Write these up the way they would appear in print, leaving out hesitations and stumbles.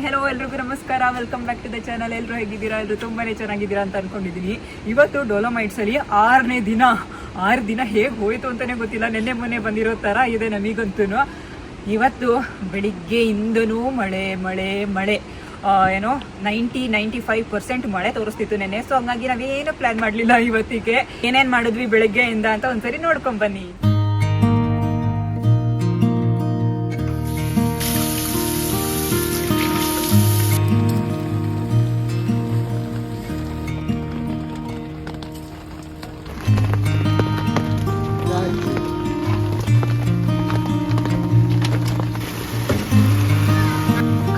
Hello ಎಲ್ರಿಗೂ ನಮಸ್ಕಾರ, welcome back to the channel. ಎಲ್ಲರೂ ಹೇಗಿದ್ದೀರಾ? ಎಲ್ಲರೂ ತುಂಬಾನೇ ಚೆನ್ನಾಗಿದ್ದೀರಾ ಅಂತ ಅನ್ಕೊಂಡಿದ್ದೀನಿ. ಇವತ್ತು ಡೋಲೋಮೈಟ್ಸ್ ಅಲ್ಲಿ 6ನೇ ದಿನ. 6 ದಿನ ಹೇಗೆ ಹೋಯ್ತು ಅಂತಾನೆ ಗೊತ್ತಿಲ್ಲ. ನೆನ್ನೆ ಮೊನ್ನೆ ಬಂದಿರೋ ತರ ಇದೆ ನಮಗಂತೂ. ಇವತ್ತು ಬೆಳಿಗ್ಗೆಯಿಂದನೂ ಮಳೆ ಮಳೆ ಮಳೆ ಏನೋ 90-95% ಮಳೆ ತೋರಿಸ್ತಿತ್ತು ನೆನ್ನೆ. ಸೊ ಹಂಗಾಗಿ ನಾವೇನು ಪ್ಲಾನ್ ಮಾಡಲಿಲ್ಲ ಇವತ್ತಿಗೆ. ಏನೇನು ಮಾಡಿದ್ವಿ ಬೆಳಗ್ಗೆಯಿಂದ ಅಂತ ಒಂದ್ಸರಿ ನೋಡ್ಕೊಂಡ್ ಬನ್ನಿ.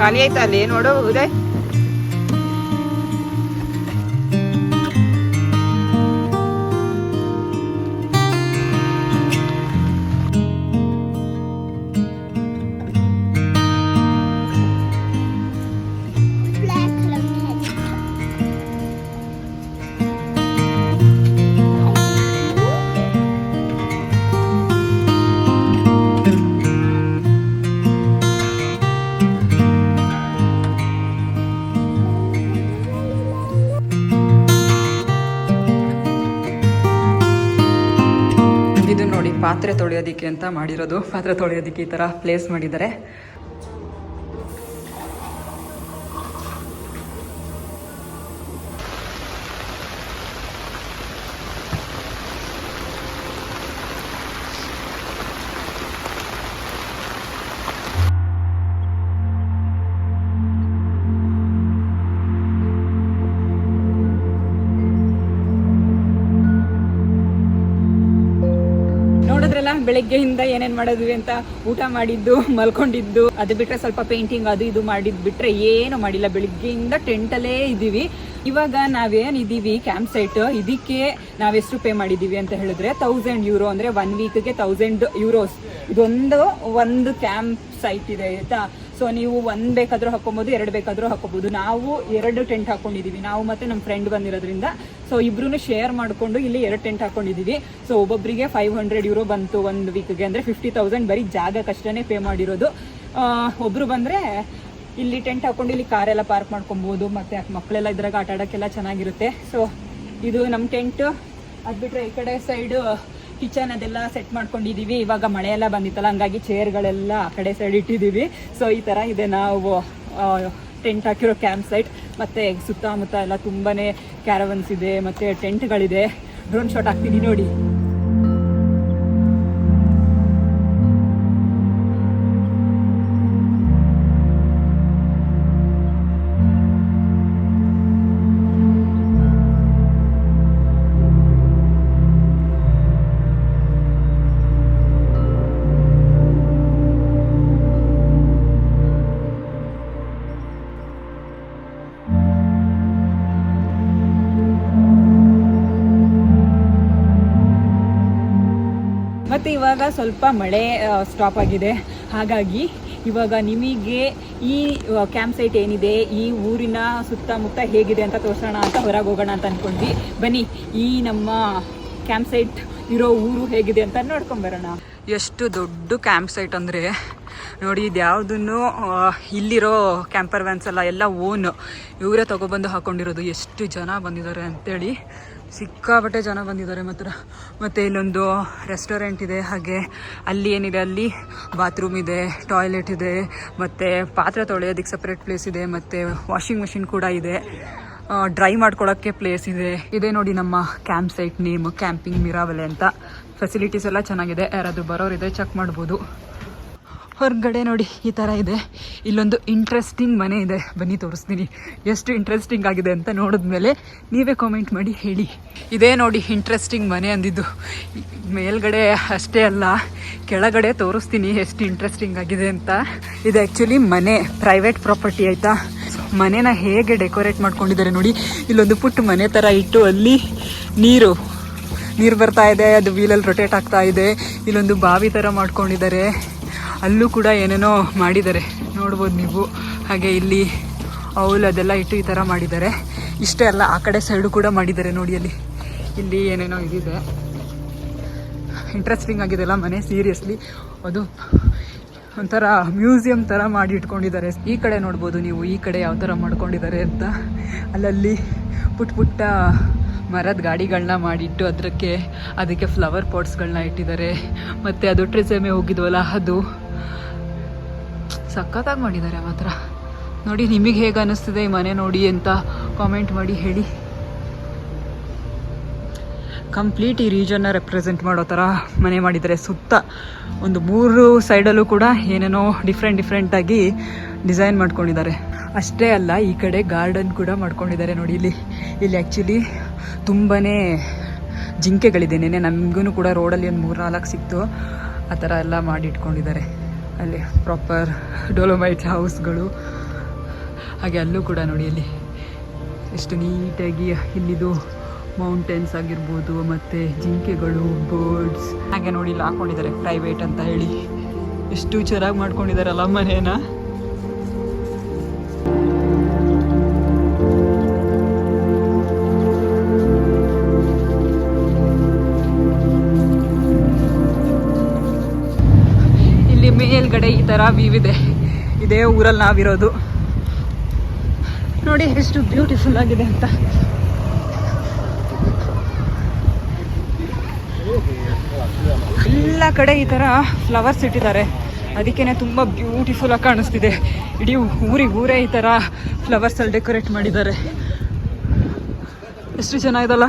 ಖಾಲಿ ಆಯ್ತಾ ಅಲ್ಲಿ ನೋಡೋ ಉದಯ್? ಪಾತ್ರೆ ತೊಳೆಯೋದಿಕ್ಕೆ ಅಂತ ಮಾಡಿರೋದು. ಪಾತ್ರೆ ತೊಳೆಯೋದಿಕ್ಕೆ ಈ ತರ ಪ್ಲೇಸ್ ಮಾಡಿದ್ದಾರೆ. ಬೆಳಗ್ಗೆಯಿಂದ ಏನೇನ್ ಮಾಡಿದ್ವಿ ಅಂತ, ಊಟ ಮಾಡಿದ್ದು, ಮಲ್ಕೊಂಡಿದ್ದು, ಅದು ಬಿಟ್ರೆ ಸ್ವಲ್ಪ ಪೇಂಟಿಂಗ್ ಅದು ಇದು ಮಾಡಿದ್ ಬಿಟ್ರೆ ಏನು ಮಾಡಿಲ್ಲ. ಬೆಳಿಗ್ಗೆಯಿಂದ ಟೆಂಟಲ್ಲೇ ಇದೀವಿ. ಇವಾಗ ನಾವೇನಿದೀವಿ ಕ್ಯಾಂಪ್ ಸೈಟ್, ಇದಕ್ಕೆ ನಾವೆಷ್ಟು ಪೇ ಮಾಡಿದೀವಿ ಅಂತ ಹೇಳಿದ್ರೆ €1000 ಅಂದ್ರೆ 1 ವೀಕ್ಗೆ €1000. ಇದೊಂದು ಕ್ಯಾಂಪ್ ಸೈಟ್ ಇದೆ ಆಯ್ತಾ. ಸೊ ನೀವು 1 ಬೇಕಾದ್ರೂ ಹಾಕೊಬಹುದು, 2 ಬೇಕಾದ್ರೂ ಹಾಕೋಬಹುದು. ನಾವು 2 ಟೆಂಟ್ ಹಾಕೊಂಡಿದೀವಿ, ನಾವು ಮತ್ತೆ ನಮ್ಮ ಫ್ರೆಂಡ್ ಬಂದಿರೋದ್ರಿಂದ. ಸೊ ಇಬ್ರು ಶೇರ್ ಮಾಡ್ಕೊಂಡು ಇಲ್ಲಿ 2 ಟೆಂಟ್ ಹಾಕೊಂಡಿದೀವಿ. ಸೊ ಒಬ್ಬೊಬ್ಬರಿಗೆ €500 ಬಂತು 1 ವೀಕ್ಗೆ. ಅಂದ್ರೆ 50,000 ಬರೀ ಜಾಗಕ್ಕಷ್ಟೇ ಪೇ ಮಾಡಿರೋದು. ಒಬ್ರು ಬಂದ್ರೆ ಇಲ್ಲಿ ಟೆಂಟ್ ಹಾಕೊಂಡು ಇಲ್ಲಿ ಕಾರೆಲ್ಲ ಪಾರ್ಕ್ ಮಾಡ್ಕೊಬಹುದು, ಮತ್ತೆ ಮಕ್ಕಳೆಲ್ಲ ಇದ್ರಾಗ ಆಟ ಆಡೋಕ್ಕೆಲ್ಲ ಚೆನ್ನಾಗಿರುತ್ತೆ. ಸೊ ಇದು ನಮ್ಮ ಟೆಂಟ್. ಅದ್ ಬಿಟ್ರೆ ಈ ಕಡೆ ಸೈಡ್ ಕಿಚನ್ ಅದೆಲ್ಲ ಸೆಟ್ ಮಾಡ್ಕೊಂಡಿದೀವಿ. ಇವಾಗ ಮಳೆ ಎಲ್ಲ ಬಂದಿತ್ತಲ್ಲ, ಹಂಗಾಗಿ ಚೇರ್ಗಳೆಲ್ಲ ಆ ಕಡೆ ಸೈಡ್ ಇಟ್ಟಿದೀವಿ. ಸೊ ಈ ತರ ಇದೆ ನಾವು ಟೆಂಟ್ ಹಾಕಿರೋ ಕ್ಯಾಂಪ್ ಸೈಟ್. ಮತ್ತೆ ಸುತ್ತಮುತ್ತ ಎಲ್ಲ ತುಂಬಾನೇ ಕ್ಯಾರವನ್ಸ್ ಇದೆ, ಮತ್ತೆ ಟೆಂಟ್ಗಳಿದೆ. ಡ್ರೋನ್ ಶಾಟ್ ಹಾಕ್ತೀನಿ ನೋಡಿ. ಮತ್ತು ಇವಾಗ ಸ್ವಲ್ಪ ಮಳೆ ಸ್ಟಾಪ್ ಆಗಿದೆ. ಹಾಗಾಗಿ ಇವಾಗ ನಿಮಗೆ ಈ ಕ್ಯಾಂಪ್ ಸೈಟ್ ಏನಿದೆ, ಈ ಊರಿನ ಸುತ್ತಮುತ್ತ ಹೇಗಿದೆ ಅಂತ ತೋರಿಸೋಣ ಅಂತ ಹೊರಗೆ ಹೋಗೋಣ ಅಂತ ಅಂದ್ಕೊಂಡ್ವಿ. ಬನ್ನಿ, ಈ ನಮ್ಮ ಕ್ಯಾಂಪ್ ಸೈಟ್ ಇರೋ ಊರು ಹೇಗಿದೆ ಅಂತ ನೋಡ್ಕೊಂಬರೋಣ. ಎಷ್ಟು ದೊಡ್ಡ ಕ್ಯಾಂಪ್ ಸೈಟ್ ಅಂದರೆ ನೋಡಿ, ಇದು ಯಾವುದನ್ನು ಇಲ್ಲಿರೋ ಕ್ಯಾಂಪರ್ ವ್ಯಾನ್ಸ್ ಎಲ್ಲ ಓನ್ ಇವರೇ ತೊಗೊಬಂದು ಹಾಕೊಂಡಿರೋದು. ಎಷ್ಟು ಜನ ಬಂದಿದ್ದಾರೆ ಅಂತೇಳಿ, ಸಿಕ್ಕಾಪಟ್ಟೆ ಜನ ಬಂದಿದ್ದಾರೆ ಮಾತ್ರ. ಮತ್ತು ಇಲ್ಲೊಂದು ರೆಸ್ಟೋರೆಂಟ್ ಇದೆ. ಹಾಗೆ ಅಲ್ಲಿ ಏನಿದೆ, ಅಲ್ಲಿ ಬಾತ್ರೂಮ್ ಇದೆ, ಟಾಯ್ಲೆಟ್ ಇದೆ, ಮತ್ತು ಪಾತ್ರೆ ತೊಳೆಯೋದಕ್ಕೆ ಸಪ್ರೇಟ್ ಪ್ಲೇಸ್ ಇದೆ, ಮತ್ತು ವಾಷಿಂಗ್ ಮೆಷಿನ್ ಕೂಡ ಇದೆ, ಡ್ರೈ ಮಾಡ್ಕೊಳ್ಳೋಕ್ಕೆ ಪ್ಲೇಸ್ ಇದೆ. ಇದೇ ನೋಡಿ ನಮ್ಮ ಕ್ಯಾಂಪ್ ಸೈಟ್ ನೇಮ್, ಕ್ಯಾಂಪಿಂಗ್ ಮಿರಾವಲೆ ಅಂತ. ಫೆಸಿಲಿಟೀಸ್ ಎಲ್ಲ ಚೆನ್ನಾಗಿದೆ. ಯಾರಾದರೂ ಬರೋರಿದೆ ಚೆಕ್ ಮಾಡ್ಬೋದು. ಹೊರಗಡೆ ನೋಡಿ ಈ ಥರ ಇದೆ. ಇಲ್ಲೊಂದು ಇಂಟ್ರೆಸ್ಟಿಂಗ್ ಮನೆ ಇದೆ, ಬನ್ನಿ ತೋರಿಸ್ತೀನಿ. ಎಷ್ಟು ಇಂಟ್ರೆಸ್ಟಿಂಗ್ ಆಗಿದೆ ಅಂತ ನೋಡಿದ್ಮೇಲೆ ನೀವೇ ಕಾಮೆಂಟ್ ಮಾಡಿ ಹೇಳಿ. ಇದೇ ನೋಡಿ ಇಂಟ್ರೆಸ್ಟಿಂಗ್ ಮನೆ ಅಂದಿದ್ದು. ಮೇಲ್ಗಡೆ ಅಷ್ಟೇ ಅಲ್ಲ, ಕೆಳಗಡೆ ತೋರಿಸ್ತೀನಿ ಎಷ್ಟು ಇಂಟ್ರೆಸ್ಟಿಂಗ್ ಆಗಿದೆ ಅಂತ. ಇದು ಆ್ಯಕ್ಚುಲಿ ಮನೆ, ಪ್ರೈವೇಟ್ ಪ್ರಾಪರ್ಟಿ ಆಯಿತಾ. ಮನೆನ ಹೇಗೆ ಡೆಕೋರೇಟ್ ಮಾಡ್ಕೊಂಡಿದ್ದಾರೆ ನೋಡಿ. ಇಲ್ಲೊಂದು ಪುಟ್ಟ ಮನೆ ಥರ ಇಟ್ಟು ಅಲ್ಲಿ ನೀರು ಬರ್ತಾ ಇದೆ, ಅದು ವೀಲಲ್ಲಿ ರೊಟೇಟ್ ಆಗ್ತಾ ಇದೆ. ಇಲ್ಲೊಂದು ಬಾವಿ ಥರ ಮಾಡ್ಕೊಂಡಿದ್ದಾರೆ, ಅಲ್ಲೂ ಕೂಡ ಏನೇನೋ ಮಾಡಿದ್ದಾರೆ ನೋಡ್ಬೋದು ನೀವು. ಹಾಗೆ ಇಲ್ಲಿ ಔಲ್ ಅದೆಲ್ಲ ಇಟ್ಟು ಈ ಥರ ಮಾಡಿದ್ದಾರೆ. ಇಷ್ಟೇ ಅಲ್ಲ, ಆ ಕಡೆ ಸೈಡು ಕೂಡ ಮಾಡಿದ್ದಾರೆ ನೋಡಿ. ಇಲ್ಲಿ ಏನೇನೋ ಇದಿದೆ. ಇಂಟ್ರೆಸ್ಟಿಂಗ್ ಆಗಿದೆಲ್ಲ ಮನೆ, ಸೀರಿಯಸ್ಲಿ. ಅದು ಒಂಥರ ಮ್ಯೂಸಿಯಂ ಥರ ಮಾಡಿ ಇಟ್ಕೊಂಡಿದ್ದಾರೆ. ಈ ಕಡೆ ನೋಡ್ಬೋದು ನೀವು, ಈ ಕಡೆ ಯಾವ ಥರ ಮಾಡ್ಕೊಂಡಿದ್ದಾರೆ ಅಂತ. ಅಲ್ಲಲ್ಲಿ ಪುಟ್ಟ ಪುಟ್ಟ ಮರದ ಗಾಡಿಗಳನ್ನ ಮಾಡಿಟ್ಟು ಅದಕ್ಕೆ ಫ್ಲವರ್ ಪಾಟ್ಸ್ಗಳನ್ನ ಇಟ್ಟಿದ್ದಾರೆ. ಮತ್ತು ಅದು ಟ್ರೆಸೆಮೆ ಹೋಗಿದ್ವಲ್ಲ, ಅದು ಸಖತ್ತಾಗಿ ಮಾಡಿದ್ದಾರೆ ಮಾತ್ರ. ನೋಡಿ, ನಿಮಗೆ ಹೇಗೆ ಅನ್ನಿಸ್ತಿದೆ ಈ ಮನೆ ನೋಡಿ ಅಂತ ಕಾಮೆಂಟ್ ಮಾಡಿ ಹೇಳಿ. ಕಂಪ್ಲೀಟ್ ಈ ರೀಜನ್ನ ರೆಪ್ರೆಸೆಂಟ್ ಮಾಡೋ ಥರ ಮನೆ ಮಾಡಿದ್ದಾರೆ. ಸುತ್ತ ಒಂದು 3 ಸೈಡಲ್ಲೂ ಕೂಡ ಏನೇನೋ ಡಿಫ್ರೆಂಟಾಗಿ ಡಿಸೈನ್ ಮಾಡ್ಕೊಂಡಿದ್ದಾರೆ. ಅಷ್ಟೇ ಅಲ್ಲ, ಈ ಕಡೆ ಗಾರ್ಡನ್ ಕೂಡ ಮಾಡ್ಕೊಂಡಿದ್ದಾರೆ. ನೋಡಿ, ಇಲ್ಲಿ ಆ್ಯಕ್ಚುಲಿ ತುಂಬಾ ಜಿಂಕೆಗಳಿದೆ. ನೆನೆ ನಮಗೂ ಕೂಡ ರೋಡಲ್ಲಿ ಒಂದು 3-4 ಸಿಕ್ತು. ಆ ಥರ ಎಲ್ಲ ಮಾಡಿ ಇಟ್ಕೊಂಡಿದ್ದಾರೆ. ಅಲ್ಲಿ ಪ್ರಾಪರ್ ಡೊಲೊಮೈಟ್ ಹೌಸ್ಗಳು. ಹಾಗೆ ಅಲ್ಲೂ ಕೂಡ ನೋಡಿ, ಅಲ್ಲಿ ಎಷ್ಟು ನೀಟಾಗಿ ಇಲ್ಲಿದು ಮೌಂಟೇನ್ಸ್ ಆಗಿರ್ಬೋದು, ಮತ್ತು ಜಿಂಕೆಗಳು, ಬರ್ಡ್ಸ್. ಹಾಗೆ ನೋಡಿ ಇಲ್ಲಿ ಹಾಕೊಂಡಿದ್ದಾರೆ ಪ್ರೈವೇಟ್ ಅಂತ ಹೇಳಿ. ಎಷ್ಟು ಚೆನ್ನಾಗಿ ಮಾಡ್ಕೊಂಡಿದ್ದಾರಲ್ಲ ಮನೇನ. ಇಲ್ಲಿ ಮೇಲ್ಗಡೆ ಈ ಥರ ವ್ಯೂ ಇದೆ. ಇದೇ ಊರಲ್ಲಿ ನಾವಿರೋದು. ನೋಡಿ ಎಷ್ಟು ಬ್ಯೂಟಿಫುಲ್ ಆಗಿದೆ ಅಂತ. ಎಲ್ಲ ಕಡೆ ಈ ಥರ ಫ್ಲವರ್ಸ್ ಇಟ್ಟಿದ್ದಾರೆ. ಅದಕ್ಕೇ ತುಂಬ ಬ್ಯೂಟಿಫುಲ್ ಆಗಿ ಕಾಣಿಸ್ತಿದೆ. ಇಡೀ ಊರೇ ಈ ಥರ ಫ್ಲವರ್ಸಲ್ಲಿ ಡೆಕೋರೇಟ್ ಮಾಡಿದ್ದಾರೆ. ಎಷ್ಟು ಚೆನ್ನಾಗಿದಲ್ಲ.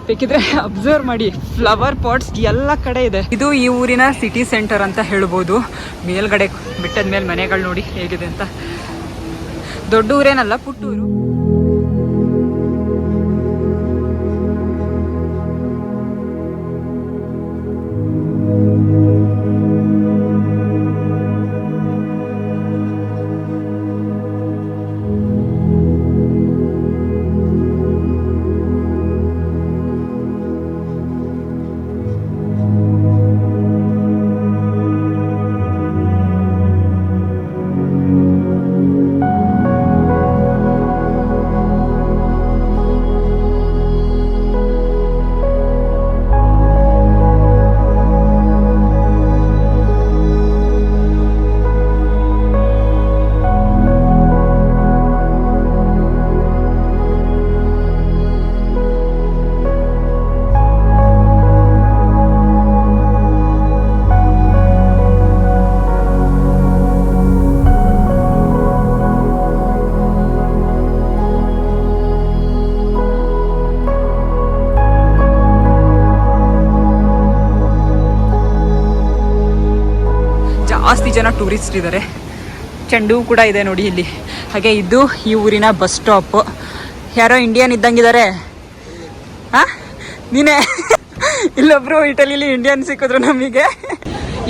ಬೇಕಿದ್ರೆ ಅಬ್ಸರ್ವ್ ಮಾಡಿ, ಫ್ಲವರ್ ಪಾಟ್ಸ್ ಎಲ್ಲ ಕಡೆ ಇದೆ. ಇದು ಈ ಊರಿನ ಸಿಟಿ ಸೆಂಟರ್ ಅಂತ ಹೇಳ್ಬೋದು. ಮೇಲ್ಗಡೆ ಬೆಟ್ಟದ ಮೇಲೆ ಮನೆಗಳು ನೋಡಿ ಹೇಗಿದೆ ಅಂತ. ದೊಡ್ಡ ಊರೇನಲ್ಲ, ಪುಟ್ಟೂರು. ಜಾಸ್ತಿ ಜನ ಟೂರಿಸ್ಟ್ ಇದ್ದಾರೆ. ಚೆಂಡು ಕೂಡ ಇದೆ ನೋಡಿ ಇಲ್ಲಿ. ಹಾಗೆ ಇದು ಈ ಊರಿನ ಬಸ್ ಸ್ಟಾಪ್. ಯಾರೋ ಇಂಡಿಯನ್ ಇದ್ದಂಗಿದ್ದಾರೆ. ಹಾಂ, ನೀನೇ. ಇಲ್ಲೊಬ್ರು ಇಟಲಿಲಿ ಇಂಡಿಯನ್ ಸಿಕ್ಕಿದ್ರು ನಮಗೆ.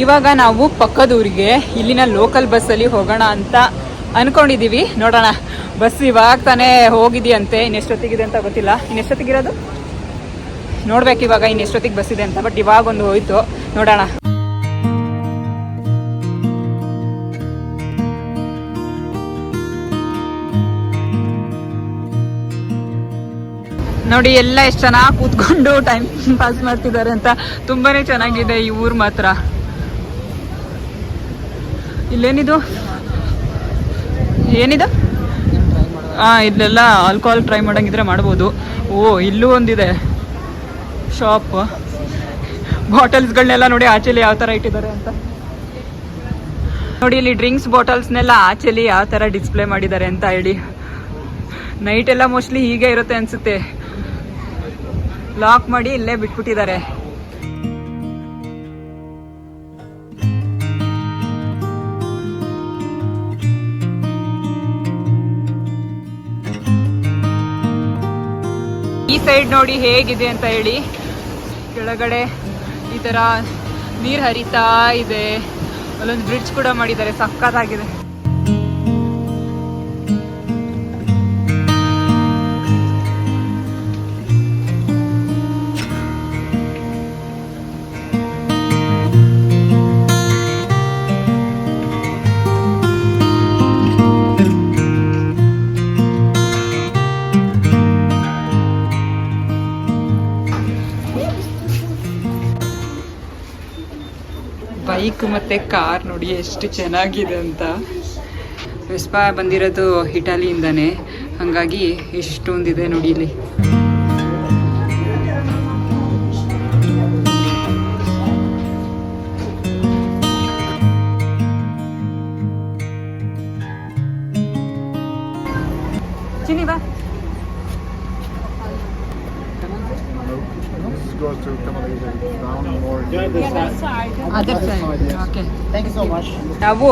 ಇವಾಗ ನಾವು ಪಕ್ಕದ ಊರಿಗೆ ಇಲ್ಲಿನ ಲೋಕಲ್ ಬಸ್ಸಲ್ಲಿ ಹೋಗೋಣ ಅಂತ ಅಂದ್ಕೊಂಡಿದ್ದೀವಿ. ನೋಡೋಣ, ಬಸ್ ಇವಾಗ ತಾನೇ ಹೋಗಿದೆಯಂತೆ. ಇನ್ನೆಷ್ಟೊತ್ತಿಗಿದೆ ಅಂತ ಗೊತ್ತಿಲ್ಲ. ಇನ್ನೆಷ್ಟೊತ್ತಿಗಿರೋದು ನೋಡ್ಬೇಕು ಇವಾಗ, ಇನ್ನೆಷ್ಟೊತ್ತಿಗೆ ಬಸ್ ಇದೆ ಅಂತ. ಬಟ್ ಇವಾಗ ಒಂದು ಹೋಯ್ತು, ನೋಡೋಣ. ನೋಡಿ ಎಲ್ಲ ಎಷ್ಟು ಚೆನ್ನಾಗಿ ಕೂತ್ಕೊಂಡು ಟೈಮ್ ಪಾಸ್ ಮಾಡ್ತಿದ್ದಾರೆ ಅಂತ. ತುಂಬಾನೇ ಚೆನ್ನಾಗಿದೆ ಈ ಊರು ಮಾತ್ರ. ಇಲ್ಲೇನಿದು, ಏನಿದು? ಇಲ್ಲೆಲ್ಲ ಆಲ್ಕೋಹಾಲ್ ಟ್ರೈ ಮಾಡಂಗಿದ್ರೆ ಮಾಡ್ಬೋದು. ಓ, ಇಲ್ಲೂ ಒಂದಿದೆ ಶಾಪ್. ಬಾಟಲ್ಸ್ಗಳನ್ನೆಲ್ಲ ನೋಡಿ ಆಚೆಲಿ ಯಾವ ಥರ ಇಟ್ಟಿದ್ದಾರೆ ಅಂತ. ನೋಡಿ ಇಲ್ಲಿ ಡ್ರಿಂಕ್ಸ್ ಬಾಟಲ್ಸ್ನೆಲ್ಲ ಆಚೆಲಿ ಯಾವ ಥರ ಡಿಸ್ಪ್ಲೇ ಮಾಡಿದ್ದಾರೆ ಅಂತ ಹೇಳಿ. ನೈಟ್ ಎಲ್ಲ ಮೋಸ್ಟ್ಲಿ ಹೀಗೆ ಇರುತ್ತೆ ಅನ್ಸುತ್ತೆ. ಲಾಕ್ ಮಾಡಿ ಇಲ್ಲೇ ಬಿಟ್ಬಿಟ್ಟಿದ್ದಾರೆ. ಈ ಸೈಡ್ ನೋಡಿ ಹೇಗಿದೆ ಅಂತ ಹೇಳಿ. ಕೆಳಗಡೆ ಈ ತರ ನೀರು ಹರಿತಾ ಇದೆ. ಅಲ್ಲೊಂದು ಬ್ರಿಡ್ಜ್ ಕೂಡ ಮಾಡಿದ್ದಾರೆ, ಸಕ್ಕತ್ತಾಗಿದೆ. ಬೈಕ್ ಮತ್ತು ಕಾರ್ ನೋಡಿ ಎಷ್ಟು ಚೆನ್ನಾಗಿದೆ ಅಂತ. ವೆಸ್ಪಾ ಬಂದಿರೋದು ಇಟಾಲಿಯಿಂದಾನೆ, ಹಾಗಾಗಿ ಎಷ್ಟೊಂದಿದೆ ನೋಡಿ ಇಲ್ಲಿ. ಚಿನ್ನಿ ಬಾ. ನಾವು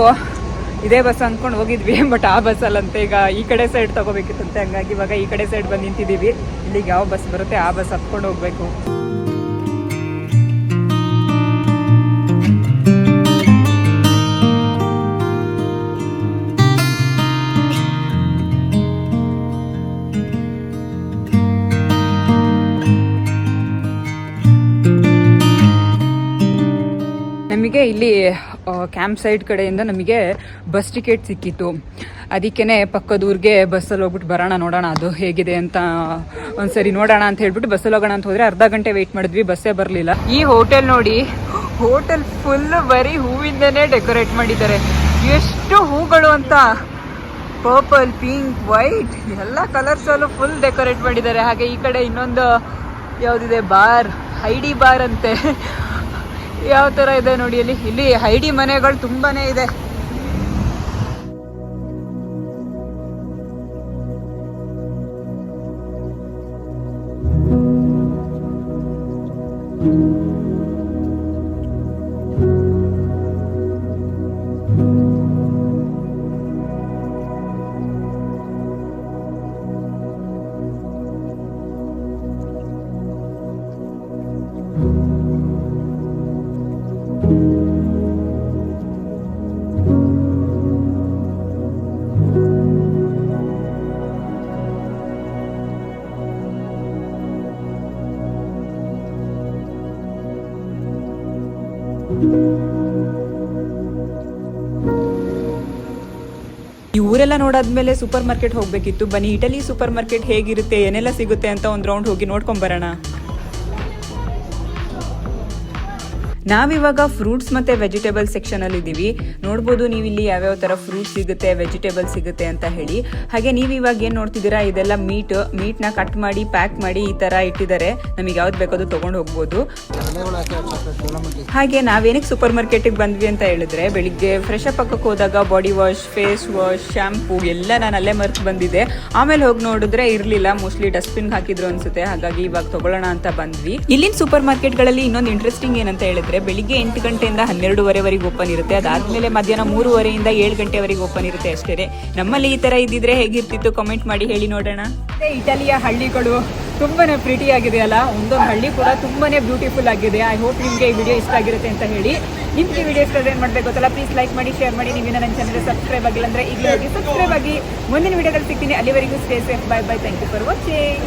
ಇದೇ ಬಸ್ ಅಂದ್ಕೊಂಡು ಹೋಗಿದ್ವಿ, ಬಟ್ ಆ ಬಸ್ಸಲ್ಲಂತೆ ಈಗ ಈ ಕಡೆ ಸೈಡ್ ತಗೋಬೇಕಿತ್ತಂತೆ. ಹಂಗಾಗಿ ಇವಾಗ ಈ ಕಡೆ ಸೈಡ್ ಬಂದು ನಿಂತಿದ್ದೀವಿ. ಇಲ್ಲಿಗೆ ಯಾವ ಬಸ್ ಬರುತ್ತೆ ಆ ಬಸ್ ಹತ್ಕೊಂಡು ಹೋಗ್ಬೇಕು. ನಮಗೆ ಇಲ್ಲಿ ಕ್ಯಾಂಪ್ ಸೈಡ್ ಕಡೆಯಿಂದ ನಮಗೆ ಬಸ್ ಟಿಕೆಟ್ ಸಿಕ್ಕಿತ್ತು. ಅದಕ್ಕೇ ಪಕ್ಕದೂರಿಗೆ ಬಸ್ಸಲ್ಲಿ ಹೋಗ್ಬಿಟ್ಟು ಬರೋಣ, ನೋಡೋಣ ಅದು ಹೇಗಿದೆ ಅಂತ ಒಂದ್ಸರಿ ನೋಡೋಣ ಅಂತ ಹೇಳ್ಬಿಟ್ಟು ಬಸ್ಸಲ್ಲಿ ಹೋಗೋಣ ಅಂತ ಹೋದ್ರೆ ಅರ್ಧ ಗಂಟೆ ವೆಯ್ಟ್ ಮಾಡಿದ್ವಿ, ಬಸ್ಸೇ ಬರಲಿಲ್ಲ. ಈ ಹೋಟೆಲ್ ನೋಡಿ, ಹೋಟೆಲ್ ಫುಲ್ ಬರೀ ಹೂವಿಂದನೇ ಡೆಕೋರೇಟ್ ಮಾಡಿದ್ದಾರೆ. ಎಷ್ಟು ಹೂಗಳು ಅಂತ, ಪರ್ಪಲ್, ಪಿಂಕ್, ವೈಟ್ ಎಲ್ಲ ಕಲರ್ಸಲ್ಲೂ ಫುಲ್ ಡೆಕೋರೇಟ್ ಮಾಡಿದ್ದಾರೆ. ಹಾಗೆ ಈ ಕಡೆ ಇನ್ನೊಂದು ಯಾವುದಿದೆ ಬಾರ್, ಹೈಡಿ ಬಾರ್ ಅಂತೆ. ಯಾವ ಥರ ಇದೆ ನೋಡಿ ಅಲ್ಲಿ. ಇಲ್ಲಿ ಹೈಡಿ ಮನೆಗಳು ತುಂಬಾನೇ ಇದೆ. ಈ ಊರೆಲ್ಲ ನೋಡಾದ್ಮೇಲೆ ಸೂಪರ್ ಮಾರ್ಕೆಟ್ ಹೋಗ್ಬೇಕಿತ್ತು. ಬನ್ನಿ ಇಟಲಿ ಸೂಪರ್ ಮಾರ್ಕೆಟ್ ಹೇಗಿರುತ್ತೆ, ಏನೆಲ್ಲ ಸಿಗುತ್ತೆ ಅಂತ ಒಂದು ರೌಂಡ್ ಹೋಗಿ ನೋಡ್ಕೊಂಡ್ ಬರೋಣ. ನಾವಿವಾಗ ಫ್ರೂಟ್ಸ್ ಮತ್ತು ವೆಜಿಟೇಬಲ್ ಸೆಕ್ಷನಲ್ಲಿ ಇದ್ದೀವಿ. ನೋಡ್ಬೋದು ನೀವು ಇಲ್ಲಿ ಯಾವ್ಯಾವ ಥರ ಫ್ರೂಟ್ಸ್ ಸಿಗುತ್ತೆ, ವೆಜಿಟೇಬಲ್ ಸಿಗುತ್ತೆ ಅಂತ ಹೇಳಿ. ಹಾಗೆ ನೀವು ಇವಾಗ ಏನು ನೋಡ್ತಿದ್ದೀರಾ, ಇದೆಲ್ಲ ಮೀಟ್ನ ಕಟ್ ಮಾಡಿ ಪ್ಯಾಕ್ ಮಾಡಿ ಈ ಥರ ಇಟ್ಟಿದ್ದಾರೆ. ನಮಗೆ ಯಾವ್ದು ಬೇಕೋ ತೊಗೊಂಡು ಹೋಗ್ಬೋದು. ಹಾಗೆ ನಾವೇನಕ್ಕೆ ಸೂಪರ್ ಮಾರ್ಕೆಟಿಗೆ ಬಂದ್ವಿ ಅಂತ ಹೇಳಿದ್ರೆ, ಬೆಳಿಗ್ಗೆ ಫ್ರೆಶ್ ಅಪ್ ಹಾಕಕ್ಕೆ ಹೋದಾಗ body wash, face wash, shampoo ಎಲ್ಲ ನಾನು ಅಲ್ಲೇ ಮರ್ತು ಬಂದಿದ್ದೆ. ಆಮೇಲೆ ಹೋಗಿ ನೋಡಿದ್ರೆ ಇರಲಿಲ್ಲ, ಮೋಸ್ಟ್ಲಿ ಡಸ್ಟ್ಬಿನ್ ಹಾಕಿದ್ರು ಅನ್ಸುತ್ತೆ. ಹಾಗಾಗಿ ಇವಾಗ ತಗೊಳ್ಳೋಣ ಅಂತ ಬಂದ್ವಿ. ಇಲ್ಲಿನ ಸೂಪರ್ ಮಾರ್ಕೆಟ್ಗಳಲ್ಲಿ ಇನ್ನೊಂದು ಇಂಟ್ರೆಸ್ಟಿಂಗ್ ಏನಂತ ಹೇಳಿದ್ರೆ, ಬೆಳಿಗ್ಗೆ 8 ಗಂಟೆಯಿಂದ 12:30ವರೆಗೆ ಓಪನ್ ಇರುತ್ತೆ. ಅದಾದ್ಮೇಲೆ ಮಧ್ಯಾಹ್ನ 3:30ಯಿಂದ 7 ಗಂಟೆವರೆಗೆ ಓಪನ್ ಇರುತ್ತೆ ಅಷ್ಟೇ. ನಮ್ಮಲ್ಲಿ ಈ ತರ ಇದ್ದಿದ್ರೆ ಹೇಗಿರ್ತಿತ್ತು ಕಾಮೆಂಟ್ ಮಾಡಿ ಹೇಳಿ ನೋಡೋಣ. ಇಟಲಿಯ ಹಳ್ಳಿಗಳು ತುಂಬಾನೇ ಪ್ರಿಟಿ ಆಗಿದೆ ಅಲ್ಲ, ಒಂದೊಂದು ಹಳ್ಳಿ ಕೂಡ ತುಂಬಾನೇ ಬ್ಯೂಟಿಫುಲ್ ಆಗಿದೆ. ಐ ಹೋಪ್ ನಿಮಗೆ ಈ ವಿಡಿಯೋ ಇಷ್ಟ ಆಗಿರುತ್ತೆ ಅಂತ ಹೇಳಿ. ನಿಮ್ಗೆ ವಿಡಿಯೋ ಇಷ್ಟ ಏನು ಮಾಡಬೇಕು ಗೊತ್ತಲ್ಲ, ಪ್ಲೀಸ್ ಲೈಕ್ ಮಾಡಿ, ಶೇರ್ ಮಾಡಿ. ನೀವಿನ ನನ್ನ ಚಾನಲ್ ಸಬ್ಸ್ಕ್ರೈಬ್ ಆಗಿಲ್ಲ ಅಂದ್ರೆ ಈಗಲೇ ಹೋಗಿ ಸಬ್ಸ್ಕ್ರೈಬ್ ಆಗಿ. ಮುಂದಿನ ವಿಡಿಯೋದಲ್ಲಿ ಸಿಗ್ತೀನಿ. ಅಲ್ಲಿವರೆಗೂ stay safe. Bye bye. Thank you for watching.